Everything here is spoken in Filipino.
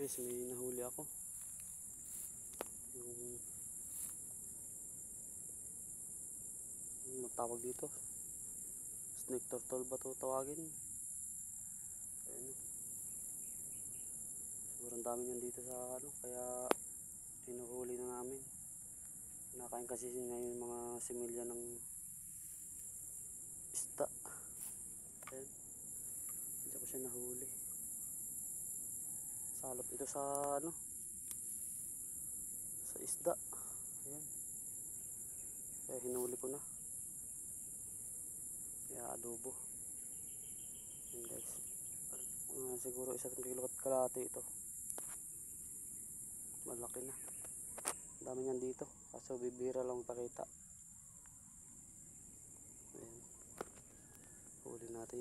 Guys, may nahuli ako. Yung matawag dito. Snake turtle ba ito tawagin? Ayun. Sobrang dami yan dito sa ano, kaya hinuhuli na namin. Nakain kasi ngayon mga similya ng isda. Ayun. Hindi ko siya nahuli. Salot ito sa ano, sa isda. Ayan. Kaya hinuli ko na. Kaya adobo. Ayan guys. Siguro 1 kilo at kalahati ito. Malaki na. Dami niyan dito. Kaso bibira lang pakita. Ayan. Huli natin.